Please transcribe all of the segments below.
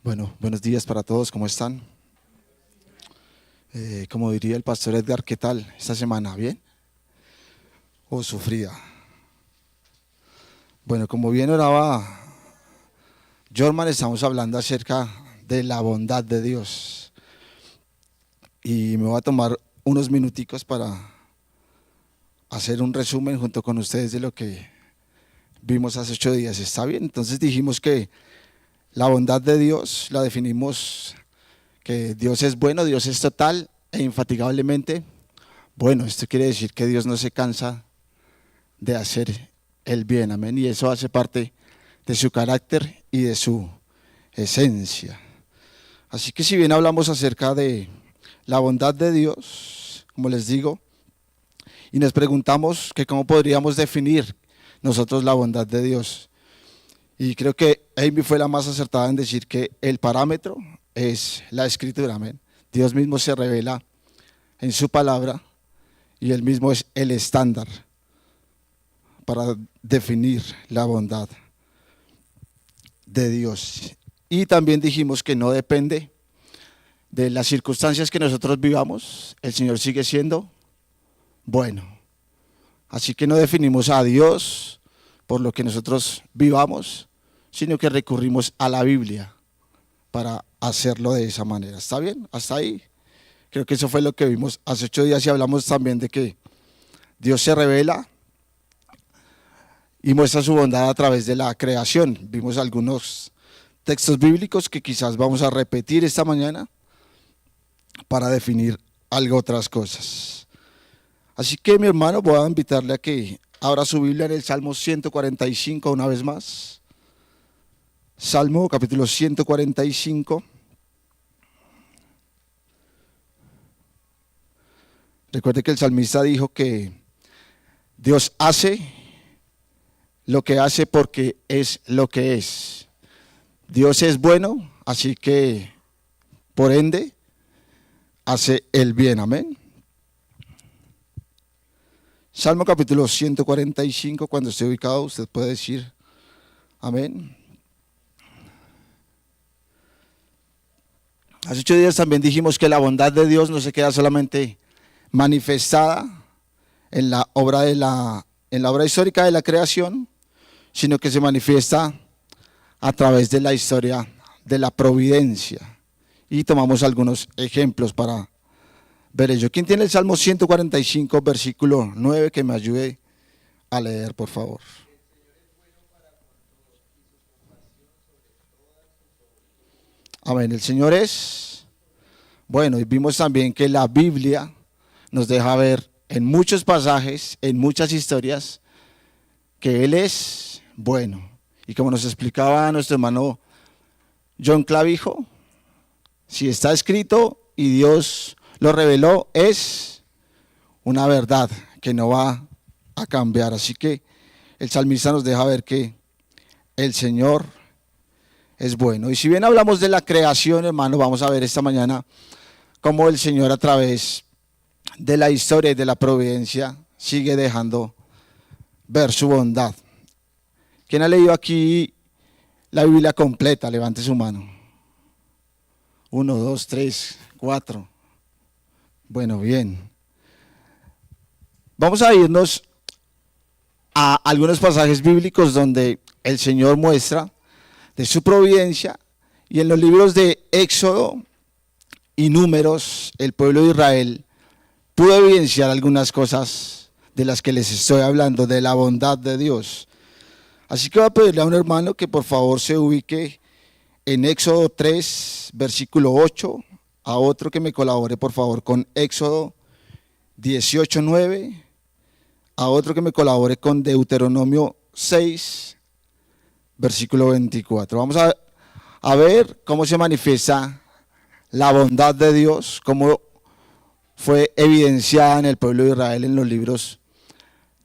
Bueno, buenos días para todos, ¿cómo están? Como diría el pastor Edgar, ¿qué tal esta semana? ¿Bien? ¿O sufrida? Bueno, como bien oraba Jorman, estamos hablando acerca de la bondad de Dios. Y me voy a tomar unos minuticos para hacer un resumen junto con ustedes de lo que vimos hace 8 días. ¿Está bien? Entonces dijimos que la bondad de Dios la definimos que Dios es bueno, Dios es total e infatigablemente bueno. Esto quiere decir que Dios no se cansa de hacer el bien, amén, y eso hace parte de su carácter y de su esencia. Así que si bien hablamos acerca de la bondad de Dios, como les digo, y nos preguntamos que cómo podríamos definir nosotros la bondad de Dios, y creo que Amy fue la más acertada en decir que el parámetro es la Escritura, amén. Dios mismo se revela en su palabra y Él mismo es el estándar para definir la bondad de Dios. Y también dijimos que no depende de las circunstancias que nosotros vivamos, el Señor sigue siendo bueno. Así que no definimos a Dios por lo que nosotros vivamos, sino que recurrimos a la Biblia para hacerlo de esa manera. ¿Está bien? ¿Hasta ahí? Creo que eso fue lo que vimos hace 8 días y hablamos también de que Dios se revela y muestra su bondad a través de la creación. Vimos algunos textos bíblicos que quizás vamos a repetir esta mañana para definir algo otras cosas. Así que mi hermano, voy a invitarle a que abra su Biblia en el Salmo 145 una vez más. Salmo capítulo 145. Recuerde que el salmista dijo que Dios hace lo que hace porque es lo que es. Dios es bueno, así que por ende hace el bien, amén. Salmo capítulo 145, cuando esté ubicado usted puede decir amén. Hace 8 días también dijimos que la bondad de Dios no se queda solamente manifestada en la obra histórica de la creación, sino que se manifiesta a través de la historia de la providencia. Y tomamos algunos ejemplos para ver ello. ¿Quién tiene el Salmo 145, versículo 9? Que me ayude a leer, por favor. Amén. El Señor es bueno. Y vimos también que la Biblia nos deja ver en muchos pasajes, en muchas historias, que Él es bueno. Y como nos explicaba nuestro hermano John Clavijo, si está escrito y Dios lo reveló, es una verdad que no va a cambiar. Así que el salmista nos deja ver que el Señor es bueno. Y si bien hablamos de la creación, hermano, vamos a ver esta mañana cómo el Señor a través de la historia y de la providencia sigue dejando ver su bondad. ¿Quién ha leído aquí la Biblia completa? Levante su mano. 1, 2, 3, 4. Bueno, bien. Vamos a irnos a algunos pasajes bíblicos donde el Señor muestra de su providencia, y en los libros de Éxodo y Números el pueblo de Israel pudo evidenciar algunas cosas de las que les estoy hablando, de la bondad de Dios. Así que voy a pedirle a un hermano que por favor se ubique en Éxodo 3, versículo 8, a otro que me colabore por favor con Éxodo 18, 9, a otro que me colabore con Deuteronomio 6, versículo 24. Vamos a ver cómo se manifiesta la bondad de Dios, cómo fue evidenciada en el pueblo de Israel en los libros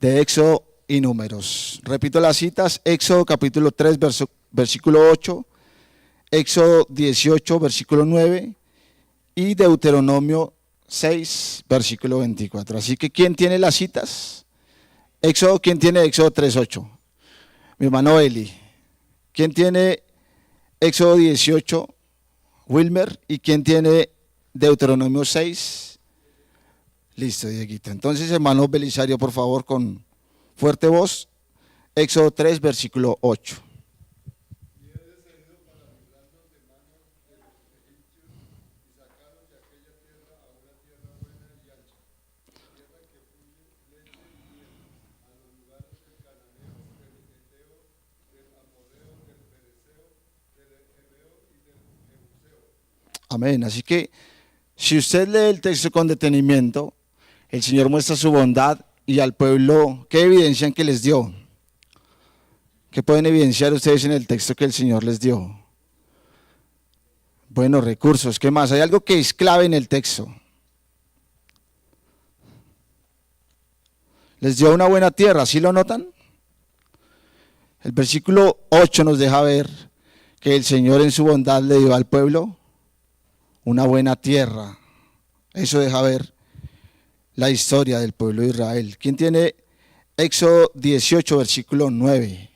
de Éxodo y Números. Repito las citas: Éxodo capítulo 3, versículo 8, Éxodo 18, versículo 9 y Deuteronomio 6, versículo 24. Así que ¿quién tiene las citas? Éxodo, ¿quién tiene Éxodo 3, 8? Mi hermano Eli. ¿Quién tiene Éxodo 18, Wilmer. ¿Y quién tiene Deuteronomio 6? Listo, Dieguito. Entonces, hermano Belisario, por favor, con fuerte voz, Éxodo 3, versículo 8. Amén. Así que si usted lee el texto con detenimiento, el Señor muestra su bondad y al pueblo, ¿qué evidencian que les dio? ¿Qué pueden evidenciar ustedes en el texto que el Señor les dio? Bueno, recursos. ¿Qué más? Hay algo que es clave en el texto. Les dio una buena tierra, ¿sí lo notan? El versículo 8 nos deja ver que el Señor en su bondad le dio al pueblo una buena tierra. Eso deja ver la historia del pueblo de Israel. ¿Quién tiene Éxodo 18, versículo 9?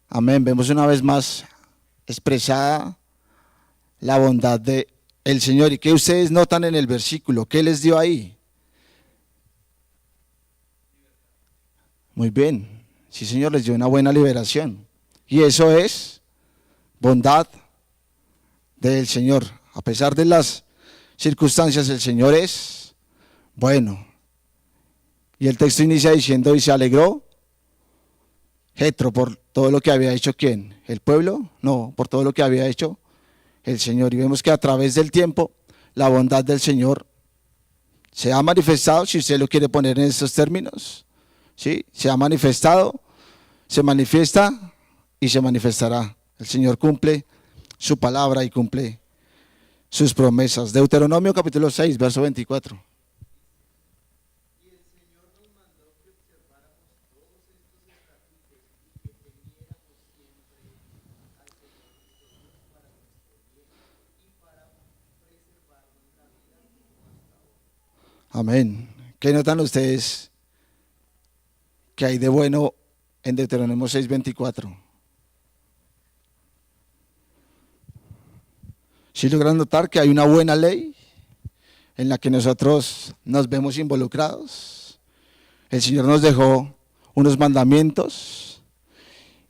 Amén. Vemos una vez más expresada la bondad de el Señor. ¿Y qué ustedes notan en el versículo? ¿Qué les dio ahí? Muy bien. Sí, Señor, les dio una buena liberación. Y eso es bondad del Señor. A pesar de las circunstancias, el Señor es bueno. Y el texto inicia diciendo, y se alegró Jetro por todo lo que había hecho, ¿quién? ¿El pueblo? No, por todo lo que había hecho el Señor. Y vemos que a través del tiempo la bondad del Señor se ha manifestado, si usted lo quiere poner en estos términos, ¿sí? Se ha manifestado, se manifiesta y se manifestará. El Señor cumple su palabra y cumple sus promesas. Deuteronomio capítulo 6, verso 24. Amén. ¿Qué notan ustedes que hay de bueno en Deuteronomio 6:24? ¿Sí logran notar que hay una buena ley en la que nosotros nos vemos involucrados? El Señor nos dejó unos mandamientos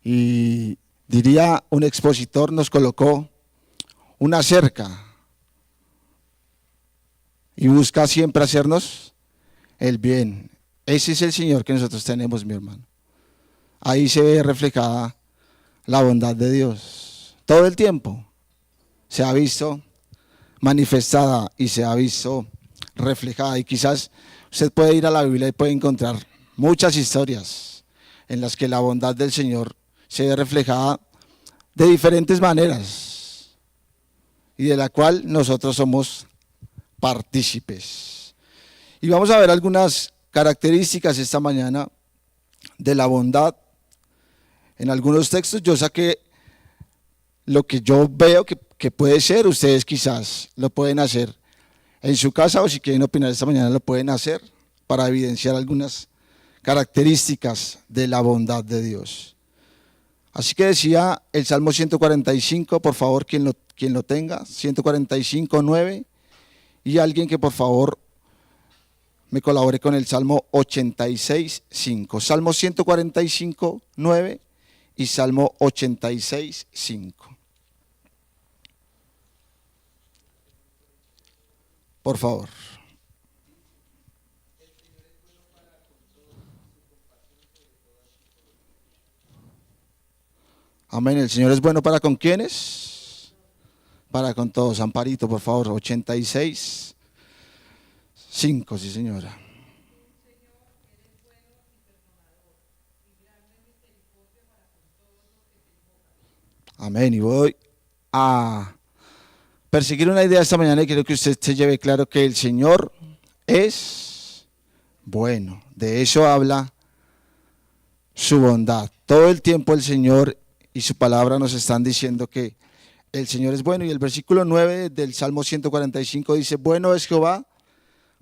y diría un expositor, nos colocó una cerca y busca siempre hacernos el bien. Ese es el Señor que nosotros tenemos, mi hermano. Ahí se ve reflejada la bondad de Dios. Todo el tiempo se ha visto manifestada y se ha visto reflejada. Y quizás usted puede ir a la Biblia y puede encontrar muchas historias en las que la bondad del Señor se ve reflejada de diferentes maneras y de la cual nosotros somos partícipes. Y vamos a ver algunas características esta mañana de la bondad. En algunos textos yo saqué lo que yo veo que puede ser, ustedes quizás lo pueden hacer en su casa o si quieren opinar esta mañana lo pueden hacer para evidenciar algunas características de la bondad de Dios. Así que decía el Salmo 145, por favor, quien lo tenga, 145, 9, y alguien que por favor me colabore con el Salmo 86, 5. Salmo 145, 9 y Salmo 86, 5. Por favor. Amén. El Señor es bueno para con quienes, para con todos. Amparito, por favor, 86, 5, sí señora. Amén. Y voy a perseguir una idea esta mañana y quiero que usted se lleve claro que el Señor es bueno. De eso habla su bondad. Todo el tiempo el Señor y su palabra nos están diciendo que el Señor es bueno. Y el versículo 9 del Salmo 145 dice, bueno es Jehová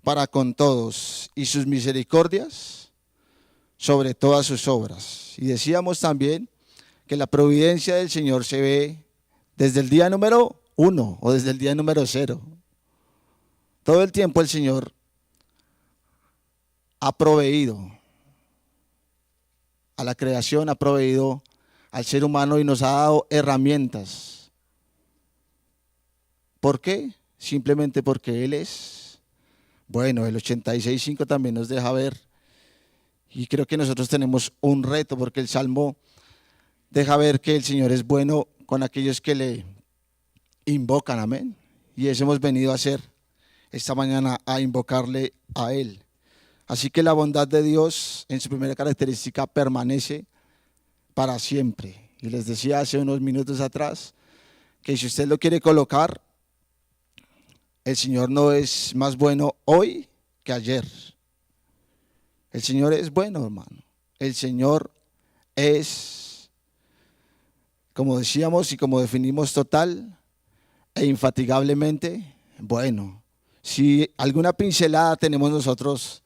para con todos y sus misericordias sobre todas sus obras. Y decíamos también que la providencia del Señor se ve desde el día número 1 o desde el día número 0. Todo el tiempo el Señor ha proveído a la creación, ha proveído al ser humano y nos ha dado herramientas. ¿Por qué? Simplemente porque Él es bueno. El 86.5 también nos deja ver, y creo que nosotros tenemos un reto, porque el Salmo deja ver que el Señor es bueno con aquellos que le invocan, amén. Y eso hemos venido a hacer esta mañana, a invocarle a Él. Así que la bondad de Dios en su primera característica permanece para siempre. Y les decía hace unos minutos atrás que si usted lo quiere colocar, el Señor no es más bueno hoy que ayer. El Señor es bueno, hermano. El Señor es, como decíamos y como definimos, total e infatigablemente bueno. Si alguna pincelada tenemos nosotros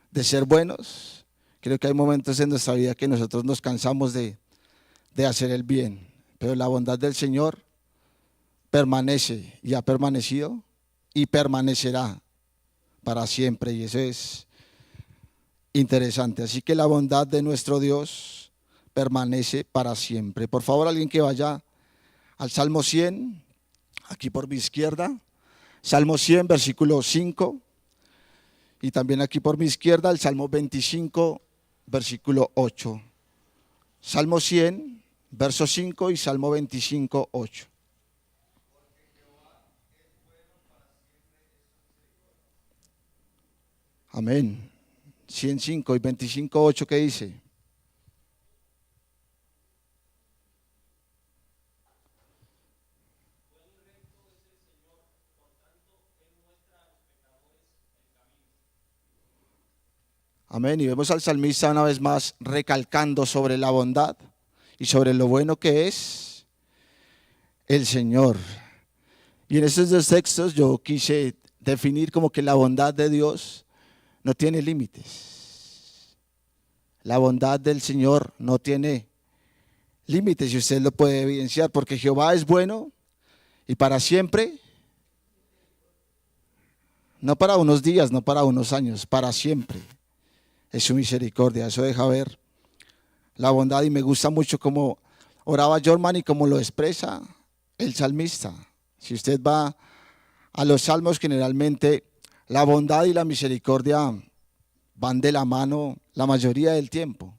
de ser buenos, creo que hay momentos en nuestra vida que nosotros nos cansamos de hacer el bien, pero la bondad del Señor permanece y ha permanecido y permanecerá para siempre, y eso es interesante. Así que la bondad de nuestro Dios permanece para siempre. Por favor, alguien que vaya al Salmo 100, aquí por mi izquierda, Salmo 100, versículo 5, y también aquí por mi izquierda el Salmo 25, versículo 8. Salmo 100, verso 5 y Salmo 25, 8. Amén. 105 y 25, 8, ¿qué dice? Amén. Y vemos al salmista una vez más recalcando sobre la bondad y sobre lo bueno que es el Señor. Y en estos dos textos yo quise definir como que la bondad de Dios no tiene límites. La bondad del Señor no tiene límites, y usted lo puede evidenciar, porque Jehová es bueno y para siempre, no para unos días, no para unos años, para siempre es su misericordia. Eso deja ver la bondad, y me gusta mucho cómo oraba Jorman y cómo lo expresa el salmista. Si usted va a los salmos, generalmente la bondad y la misericordia van de la mano la mayoría del tiempo.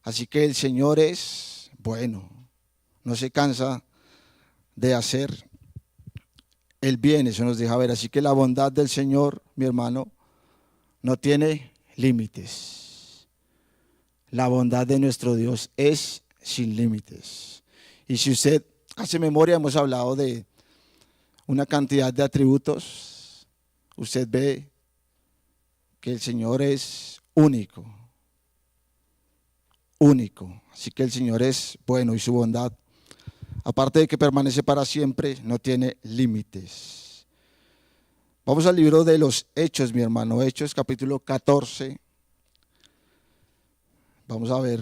Así que el Señor es bueno, no se cansa de hacer el bien, eso nos deja ver. Así que la bondad del Señor, mi hermano, no tiene límites. La bondad de nuestro Dios es sin límites. Y si usted hace memoria, hemos hablado de una cantidad de atributos. Usted ve que el Señor es único, único. Así que el Señor es bueno y su bondad, aparte de que permanece para siempre, no tiene límites. Vamos al libro de los Hechos, mi hermano. Hechos capítulo 14. Vamos a ver.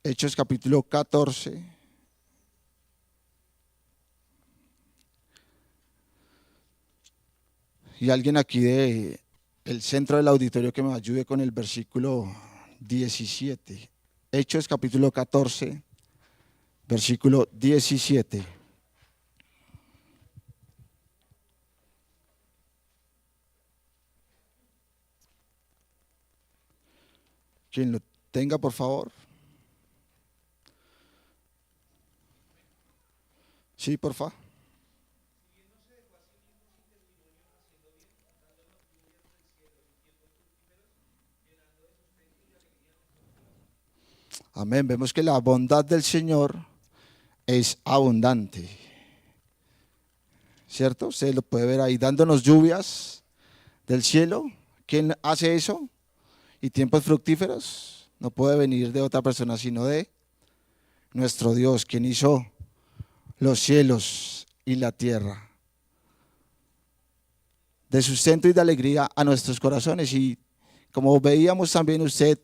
Hechos capítulo 14. Y alguien aquí de el centro del auditorio que me ayude con el versículo 17. Hechos capítulo 14, versículo 17. Quien lo tenga, por favor. Sí, por favor. Amén. Vemos que la bondad del Señor es abundante, ¿cierto? Usted lo puede ver ahí, dándonos lluvias del cielo. ¿Quién hace eso? Y tiempos fructíferos. No puede venir de otra persona sino de nuestro Dios, quien hizo los cielos y la tierra. De sustento y de alegría a nuestros corazones. Y como veíamos también usted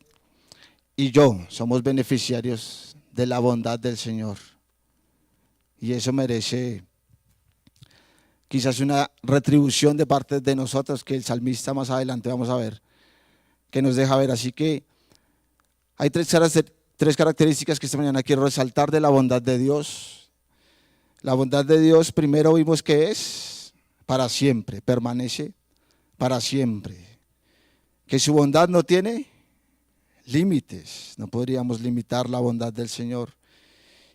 y yo, somos beneficiarios de la bondad del Señor. Y eso merece quizás una retribución de parte de nosotros que el salmista más adelante vamos a ver, que nos deja ver. Así que hay tres características que esta mañana quiero resaltar de la bondad de Dios. La bondad de Dios, primero vimos que es para siempre, permanece para siempre. Que su bondad no tiene límites, no podríamos limitar la bondad del Señor.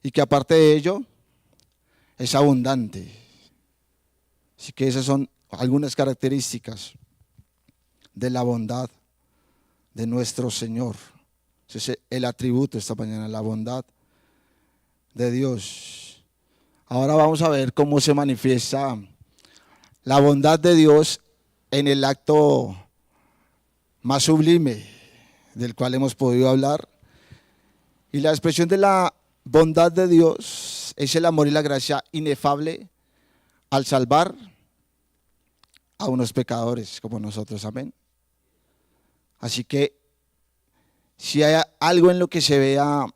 Y que aparte de ello, es abundante. Así que esas son algunas características de la bondad de nuestro Señor. Ese es el atributo esta mañana, la bondad de Dios. Ahora vamos a ver cómo se manifiesta la bondad de Dios en el acto más sublime del cual hemos podido hablar. Y la expresión de la bondad de Dios es el amor y la gracia inefable al salvar a unos pecadores como nosotros, amén. Así que si hay algo en lo que se vea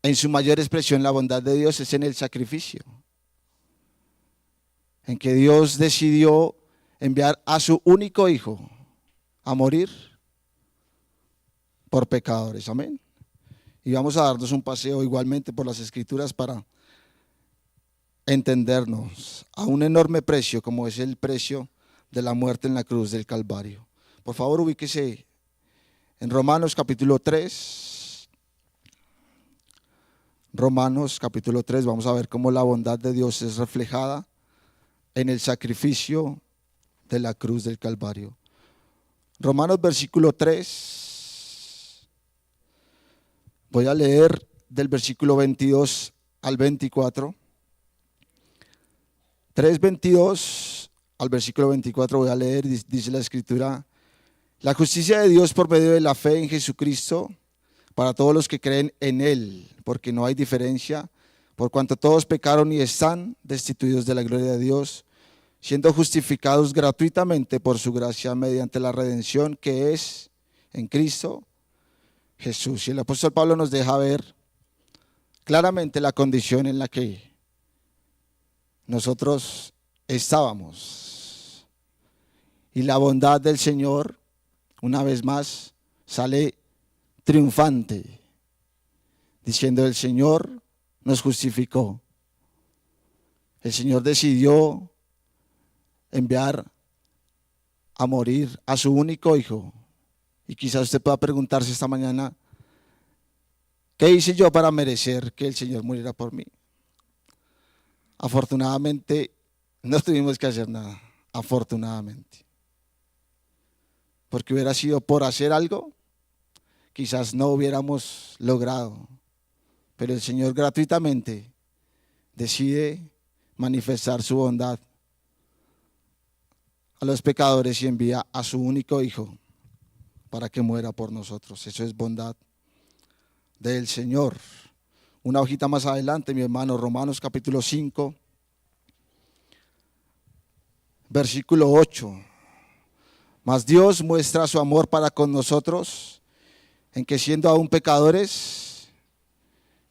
en su mayor expresión la bondad de Dios es en el sacrificio, en que Dios decidió enviar a su único hijo a morir por pecadores, amén. Y vamos a darnos un paseo igualmente por las Escrituras para entendernos a un enorme precio como es el precio de la muerte en la cruz del Calvario. Por favor, ubíquese en Romanos capítulo 3. Romanos capítulo 3, vamos a ver cómo la bondad de Dios es reflejada en el sacrificio de la cruz del Calvario. Romanos versículo 3. Voy a leer del versículo 22 al 24. 3:22 al versículo 24 voy a leer, dice la Escritura: la justicia de Dios por medio de la fe en Jesucristo para todos los que creen en Él, porque no hay diferencia, por cuanto todos pecaron y están destituidos de la gloria de Dios, siendo justificados gratuitamente por su gracia mediante la redención que es en Cristo Jesús. Y el apóstol Pablo nos deja ver claramente la condición en la que nosotros estábamos. Y la bondad del Señor, una vez más, sale triunfante, diciendo: el Señor nos justificó. El Señor decidió enviar a morir a su único hijo. Y quizás usted pueda preguntarse esta mañana: ¿qué hice yo para merecer que el Señor muriera por mí? Afortunadamente, no tuvimos que hacer nada, afortunadamente. Porque hubiera sido por hacer algo, quizás no hubiéramos logrado. Pero el Señor gratuitamente decide manifestar su bondad a los pecadores y envía a su único hijo para que muera por nosotros. Eso es bondad del Señor. Una hojita más adelante, mi hermano, Romanos capítulo 5, versículo 8. Mas Dios muestra su amor para con nosotros en que, siendo aún pecadores,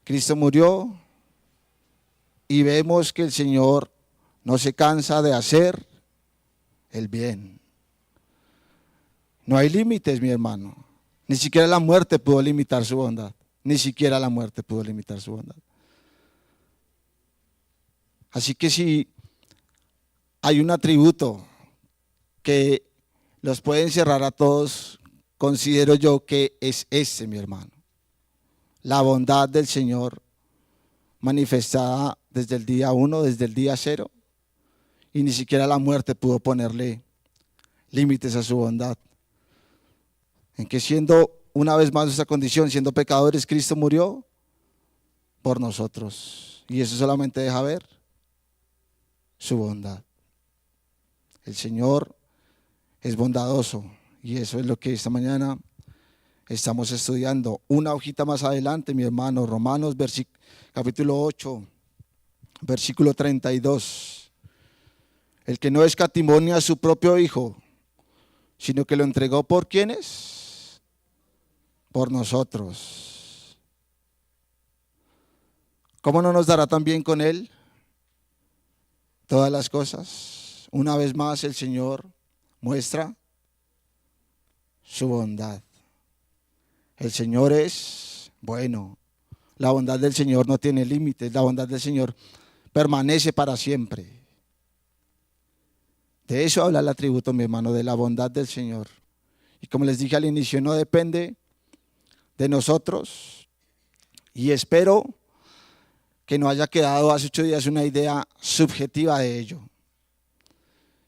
Cristo murió, y vemos que el Señor no se cansa de hacer el bien. No hay límites, mi hermano. Ni siquiera la muerte pudo limitar su bondad. Ni siquiera la muerte pudo limitar su bondad. Así que si hay un atributo que los puede encerrar a todos, considero yo que es este, mi hermano. La bondad del Señor manifestada desde el día 1, desde el día 0, y ni siquiera la muerte pudo ponerle límites a su bondad. En que, siendo una vez más nuestra condición, siendo pecadores, Cristo murió por nosotros. Y eso solamente deja ver su bondad. El Señor es bondadoso, y eso es lo que esta mañana estamos estudiando. Una hojita más adelante, mi hermano, Romanos capítulo 8, versículo 32. El que no escatimó a su propio Hijo, sino que lo entregó por ¿quiénes? por nosotros. ¿Cómo no nos dará también con Él todas las cosas? Una vez más el Señor muestra su bondad. El Señor es bueno. La bondad del Señor no tiene límites. La bondad del Señor permanece para siempre. De eso habla el atributo, mi hermano, de la bondad del Señor. Y como les dije al inicio, no depende de nosotros. Y espero que no haya quedado hace 8 días una idea subjetiva de ello.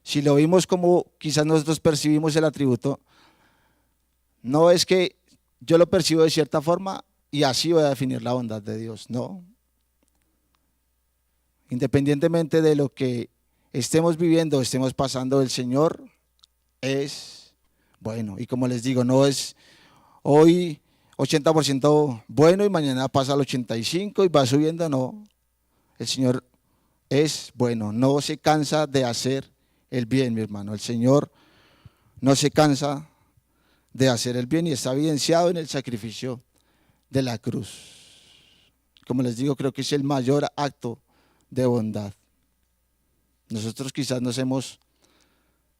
Si lo vimos como quizás nosotros percibimos el atributo, no es que yo lo percibo de cierta forma y así voy a definir la bondad de Dios, no. Independientemente de lo que estemos viviendo, estemos pasando, el Señor es bueno. Y como les digo, no es hoy 80% bueno y mañana pasa al 85% y va subiendo, no. El Señor es bueno, no se cansa de hacer el bien, mi hermano. El Señor no se cansa de hacer el bien y está evidenciado en el sacrificio de la cruz. Como les digo, creo que es el mayor acto de bondad. Nosotros quizás nos hemos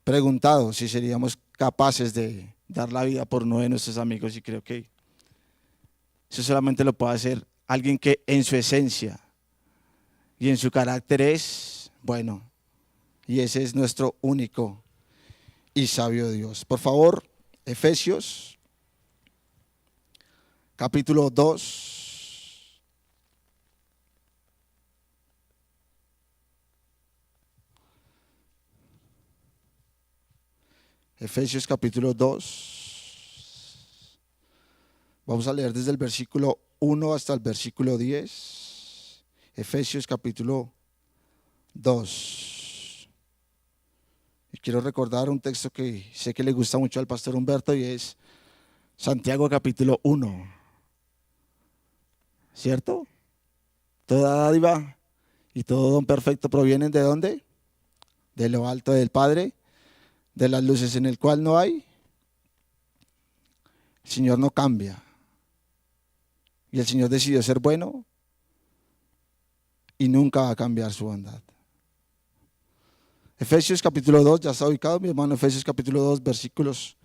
preguntado si seríamos capaces de dar la vida por uno de nuestros amigos y creo que eso solamente lo puede hacer alguien que en su esencia y en su carácter es bueno. Y ese es nuestro único y sabio Dios. Por favor, Efesios, capítulo 2. Efesios capítulo 2. Vamos a leer desde el versículo 1 hasta el versículo 10. Efesios capítulo 2. Y quiero recordar un texto que sé que le gusta mucho al pastor Humberto y es Santiago capítulo 1. ¿Cierto? Toda dádiva y todo don perfecto provienen ¿de dónde? De lo alto del Padre, de las luces en el cual no hay. El Señor no cambia. Y el Señor decidió ser bueno y nunca va a cambiar su bondad. Efesios capítulo 2, ya está ubicado mi hermano, Efesios capítulo 2, versículos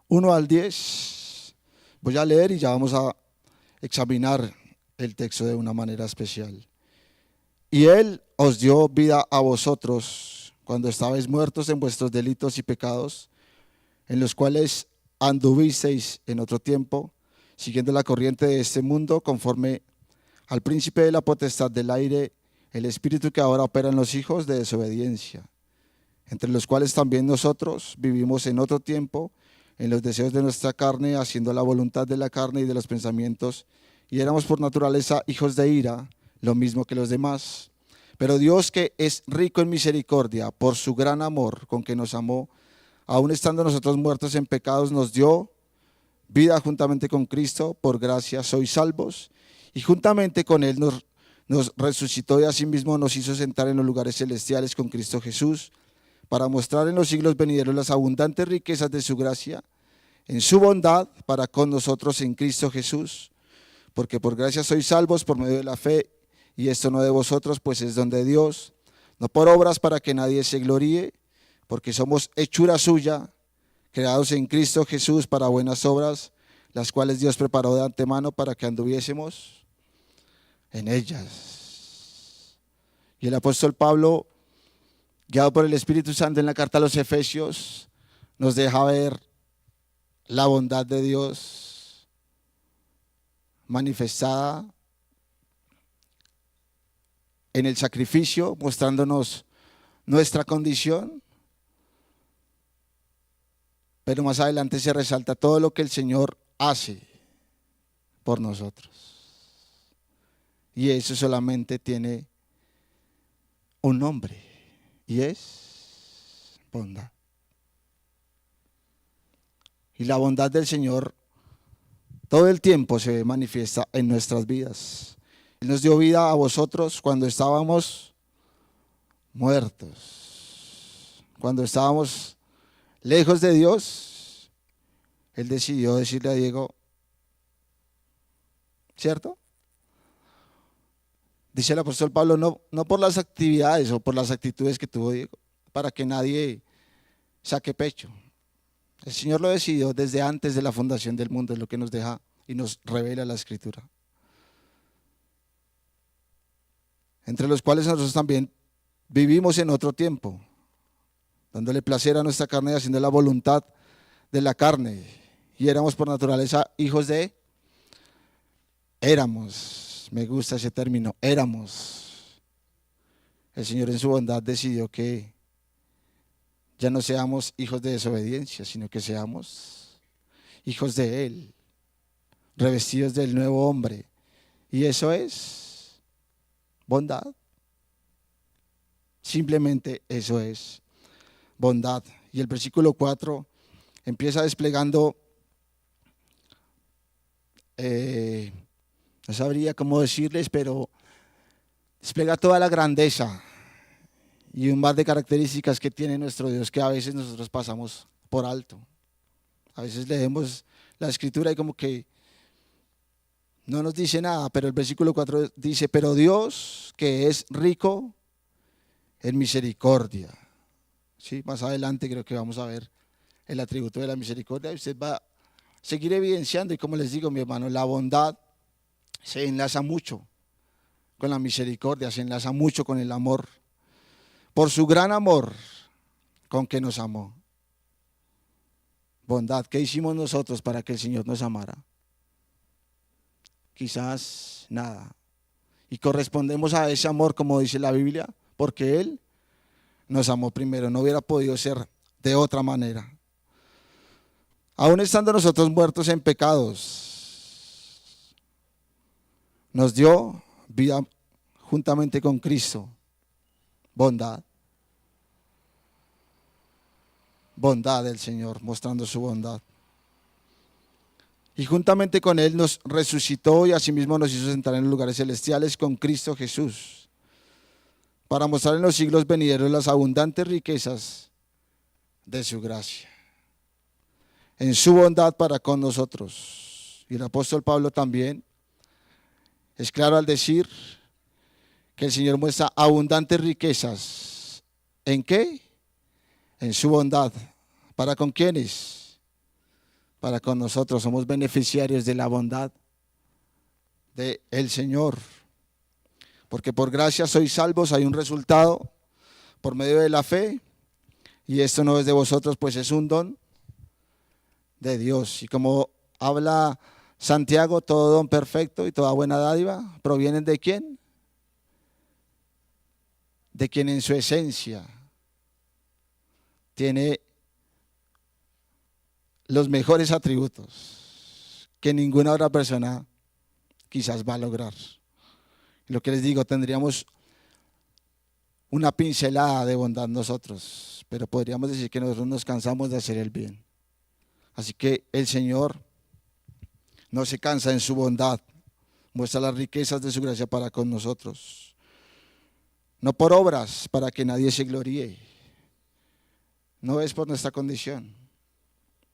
1 al 10. Voy a leer y ya vamos a examinar el texto de una manera especial. Y Él os dio vida a vosotros cuando estabais muertos en vuestros delitos y pecados, en los cuales anduvisteis en otro tiempo, siguiendo la corriente de este mundo, conforme al príncipe de la potestad del aire, el espíritu que ahora opera en los hijos de desobediencia, entre los cuales también nosotros vivimos en otro tiempo, en los deseos de nuestra carne, haciendo la voluntad de la carne y de los pensamientos, y éramos por naturaleza hijos de ira, lo mismo que los demás. Pero Dios, que es rico en misericordia, por su gran amor con que nos amó, aun estando nosotros muertos en pecados, nos dio vida juntamente con Cristo. Por gracia sois salvos, y juntamente con Él nos resucitó y asimismo nos hizo sentar en los lugares celestiales con Cristo Jesús, para mostrar en los siglos venideros las abundantes riquezas de su gracia, en su bondad para con nosotros en Cristo Jesús. Porque por gracia sois salvos por medio de la fe, y esto no de vosotros, pues es don de Dios, no por obras para que nadie se gloríe, porque somos hechura suya, creados en Cristo Jesús para buenas obras, las cuales Dios preparó de antemano para que anduviésemos en ellas. Y el apóstol Pablo, guiado por el Espíritu Santo en la carta a los Efesios, nos deja ver la bondad de Dios manifestada en el sacrificio, mostrándonos nuestra condición, pero más adelante se resalta todo lo que el Señor hace por nosotros. Y eso solamente tiene un nombre, y es bondad. Y la bondad del Señor todo el tiempo se manifiesta en nuestras vidas. Él nos dio vida a vosotros cuando estábamos muertos, cuando estábamos lejos de Dios. Él decidió decirle a Diego, ¿cierto? Dice el apóstol Pablo, no por las actividades o por las actitudes que tuvo Diego, para que nadie saque pecho. El Señor lo decidió desde antes de la fundación del mundo, es lo que nos deja y nos revela la Escritura. Entre los cuales nosotros también vivimos en otro tiempo, dándole placer a nuestra carne y haciendo la voluntad de la carne. Y éramos por naturaleza hijos de, me gusta ese término, éramos. El Señor en su bondad decidió que ya no seamos hijos de desobediencia, sino que seamos hijos de Él, revestidos del nuevo hombre. Y eso es bondad. Simplemente eso es bondad. Y el versículo 4 empieza desplegando, no sabría cómo decirles, pero despliega toda la grandeza y un mar de características que tiene nuestro Dios que a veces nosotros pasamos por alto. A veces leemos la Escritura y como que no nos dice nada, pero el versículo 4 dice, pero Dios que es rico en misericordia. Sí, más adelante creo que vamos a ver el atributo de la misericordia y usted va a seguir evidenciando. Y como les digo, mi hermano, la bondad se enlaza mucho con la misericordia, se enlaza mucho con el amor. Por su gran amor con que nos amó. Bondad, ¿qué hicimos nosotros para que el Señor nos amara? Quizás nada. Y correspondemos a ese amor, como dice la Biblia, porque Él nos amó primero. No hubiera podido ser de otra manera. Aún estando nosotros muertos en pecados, nos dio vida juntamente con Cristo. Bondad. Bondad del Señor, mostrando su bondad. Y juntamente con Él nos resucitó y asimismo nos hizo sentar en los lugares celestiales con Cristo Jesús, para mostrar en los siglos venideros las abundantes riquezas de su gracia, en su bondad para con nosotros. Y el apóstol Pablo también es claro al decir que el Señor muestra abundantes riquezas. ¿En qué? En su bondad. ¿Para con quiénes? Para con nosotros. Somos beneficiarios de la bondad del Señor. Porque por gracia sois salvos, hay un resultado por medio de la fe. Y esto no es de vosotros, pues es un don de Dios. Y como habla Santiago, todo don perfecto y toda buena dádiva provienen ¿de quién? De quien en su esencia tiene los mejores atributos que ninguna otra persona quizás va a lograr. Lo que les digo, tendríamos una pincelada de bondad nosotros, pero podríamos decir que nosotros nos cansamos de hacer el bien. Así que el Señor no se cansa en su bondad, muestra las riquezas de su gracia para con nosotros. No por obras, para que nadie se gloríe. No es por nuestra condición.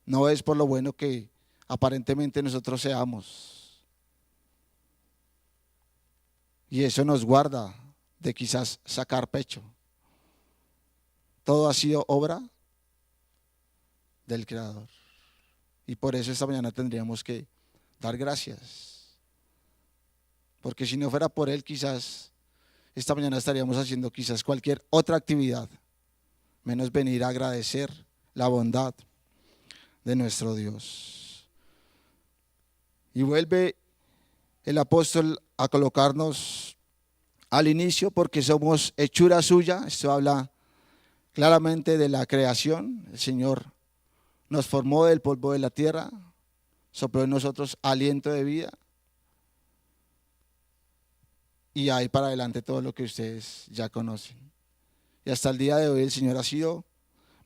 No es por lo bueno que aparentemente nosotros seamos. Y eso nos guarda de quizás sacar pecho. Todo ha sido obra del Creador. Y por eso esta mañana tendríamos que dar gracias. Porque si no fuera por Él, quizás esta mañana estaríamos haciendo quizás cualquier otra actividad, menos venir a agradecer la bondad de nuestro Dios. Y vuelve el apóstol a colocarnos al inicio, porque somos hechura suya. Esto habla claramente de la creación. El Señor nos formó del polvo de la tierra, sopló en nosotros aliento de vida. Y ahí para adelante todo lo que ustedes ya conocen. Y hasta el día de hoy el Señor ha sido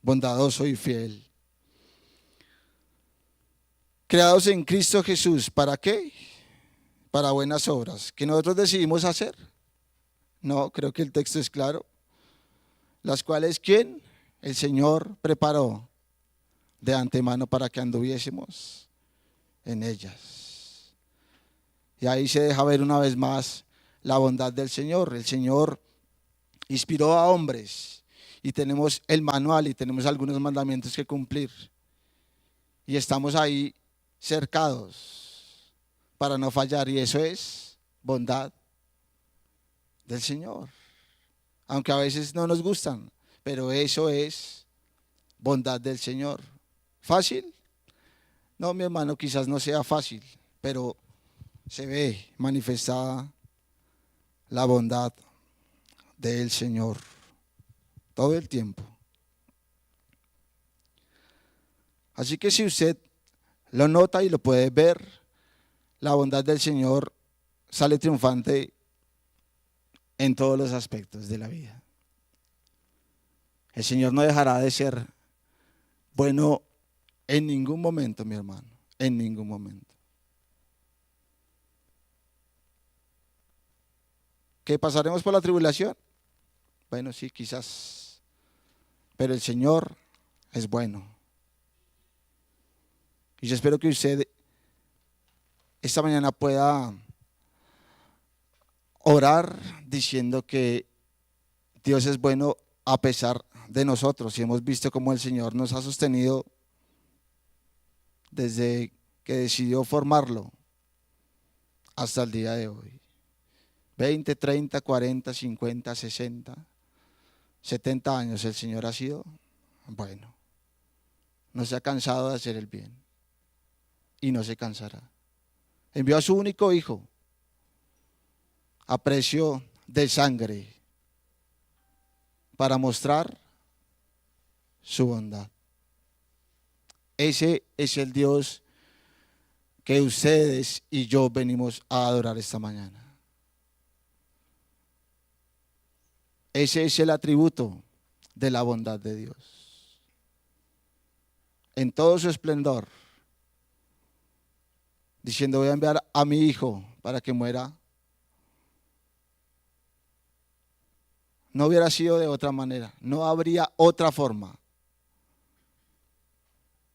bondadoso y fiel. Creados en Cristo Jesús, ¿para qué? Para buenas obras, que nosotros decidimos hacer. No, creo que el texto es claro. Las cuales, ¿quién? El Señor preparó de antemano para que anduviésemos en ellas. Y ahí se deja ver una vez más la bondad del Señor. El Señor inspiró a hombres y tenemos el manual y tenemos algunos mandamientos que cumplir. Y estamos ahí cercados para no fallar, y eso es bondad del Señor. Aunque a veces no nos gustan, pero eso es bondad del Señor. ¿Fácil? No, mi hermano, quizás no sea fácil, pero se ve manifestada la bondad del Señor todo el tiempo. Así que si usted lo nota y lo puede ver, la bondad del Señor sale triunfante en todos los aspectos de la vida. El Señor no dejará de ser bueno en ningún momento, mi hermano, en ningún momento. ¿Que pasaremos por la tribulación? Bueno, sí, quizás, pero el Señor es bueno. Y yo espero que usted esta mañana pueda orar diciendo que Dios es bueno a pesar de nosotros. Y hemos visto cómo el Señor nos ha sostenido desde que decidió formarlo hasta el día de hoy. 20, 30, 40, 50, 60, 70 años el Señor ha sido bueno. No se ha cansado de hacer el bien y no se cansará. Envió a su único hijo a precio de sangre para mostrar su bondad. Ese es el Dios que ustedes y yo venimos a adorar esta mañana. Ese es el atributo de la bondad de Dios. En todo su esplendor, diciendo: voy a enviar a mi hijo para que muera. No hubiera sido de otra manera, no habría otra forma.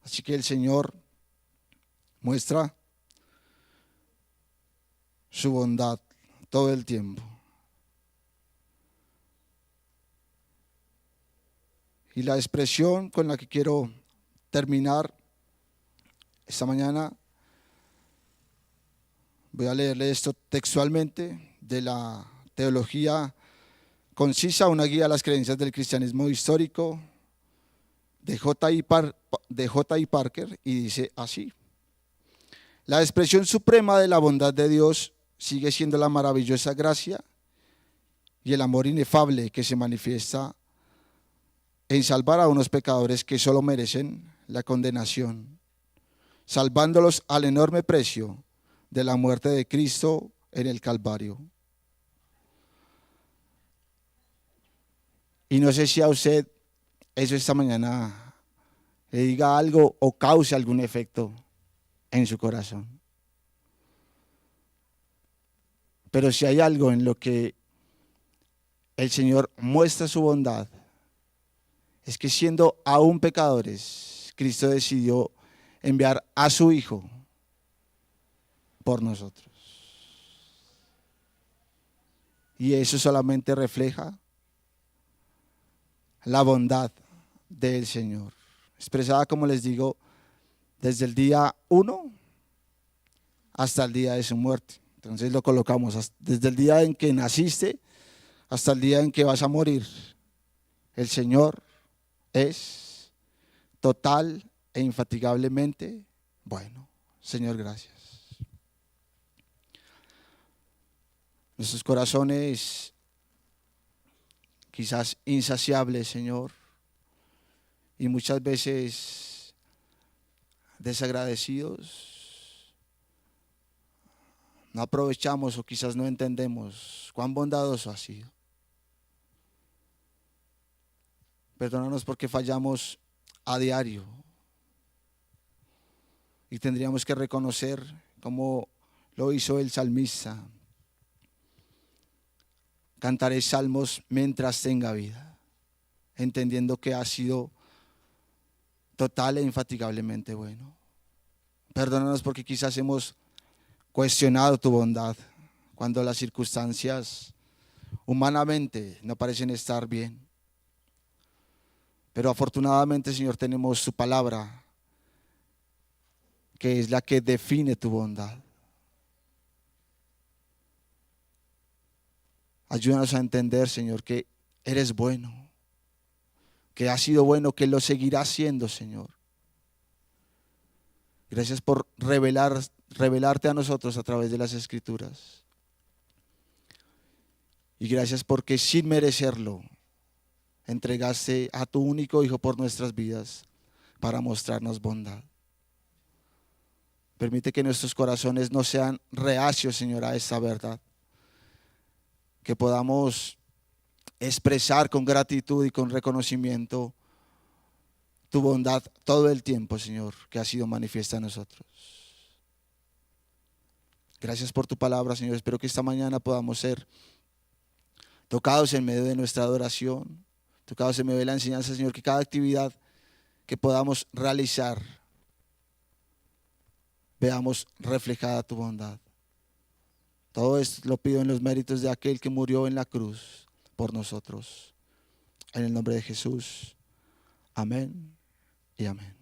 Así que el Señor muestra su bondad todo el tiempo. Y la expresión con la que quiero terminar esta mañana, voy a leerle esto textualmente de la Teología Concisa, una guía a las creencias del cristianismo histórico, de J.I. Parker, y dice así: la expresión suprema de la bondad de Dios sigue siendo la maravillosa gracia y el amor inefable que se manifiesta en salvar a unos pecadores que solo merecen la condenación, salvándolos al enorme precio de la muerte de Cristo en el Calvario. Y no sé si a usted eso esta mañana le diga algo o cause algún efecto en su corazón. Pero si hay algo en lo que el Señor muestra su bondad, es que siendo aún pecadores, Cristo decidió enviar a su Hijo por nosotros. Y eso solamente refleja la bondad del Señor, expresada, como les digo, desde el día 1 hasta el día de su muerte. Entonces lo colocamos desde el día en que naciste hasta el día en que vas a morir. El Señor es total e infatigablemente bueno. Señor, gracias. Nuestros corazones quizás insaciables, Señor, y muchas veces desagradecidos, no aprovechamos o quizás no entendemos cuán bondadoso ha sido. Perdónanos porque fallamos a diario y tendríamos que reconocer, como lo hizo el salmista: cantaré salmos mientras tenga vida, entendiendo que ha sido total e infatigablemente bueno. Perdónanos porque quizás hemos cuestionado tu bondad, cuando las circunstancias humanamente no parecen estar bien. Pero afortunadamente, Señor, tenemos su palabra, que es la que define tu bondad. Ayúdanos a entender, Señor, que eres bueno, que has sido bueno, que lo seguirás siendo, Señor. Gracias por revelarte a nosotros a través de las Escrituras. Y gracias porque sin merecerlo entregaste a tu único Hijo por nuestras vidas para mostrarnos bondad. Permite que nuestros corazones no sean reacios, Señor, a esa verdad. Que podamos expresar con gratitud y con reconocimiento tu bondad todo el tiempo, Señor, que ha sido manifiesta en nosotros. Gracias por tu palabra, Señor. Espero que esta mañana podamos ser tocados en medio de nuestra adoración, tocados en medio de la enseñanza, Señor, que cada actividad que podamos realizar veamos reflejada tu bondad. Todo esto lo pido en los méritos de aquel que murió en la cruz por nosotros. En el nombre de Jesús. Amén y amén.